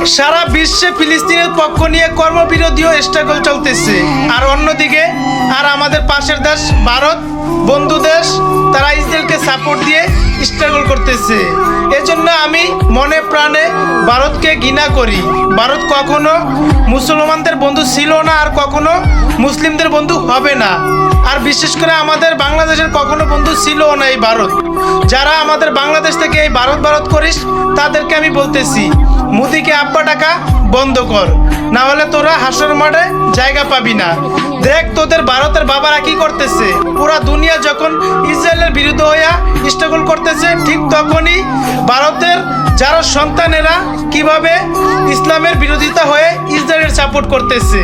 সারা বিশ্বে ফিলিস্তিনের পক্ষ নিয়ে কর্মবিরোধী স্ট্রাগল চলতেছে। আর অন্যদিকে আর আমাদের পাশের দেশ ভারত, বন্ধু দেশ, তারা ইসরায়েলকে সাপোর্ট দিয়ে স্ট্রাগল করতেছে। এজন্য আমি মনে প্রাণে ভারতকে ঘৃণা করি। ভারত কখনো মুসলমানদের বন্ধু ছিল না, আর কখনো মুসলিমদের বন্ধু হবে না। আর বিশেষ করে আমাদের বাংলাদেশের কখনো বন্ধু ছিলও না এই ভারত। যারা আমাদের বাংলাদেশ থেকে এই ভারত ভারত করিস, তাদেরকে আমি বলতেছি, মোদিকে আব্বা টাকা বন্ধ কর, না হলে তোরা হাসর মাঠে জায়গা পাবি না। দেখ তোদের ভারতের বাবারা কি করতেছে। পুরা দুনিয়া যখন ইসরায়েলের বিরুদ্ধে হইয়া স্ট্রাগল করতেছে, ঠিক তখনই ভারতের যারা সন্তানেরা কিভাবে ইসলামের বিরোধিতা হয়ে ইসরায়েলের সাপোর্ট করতেছে।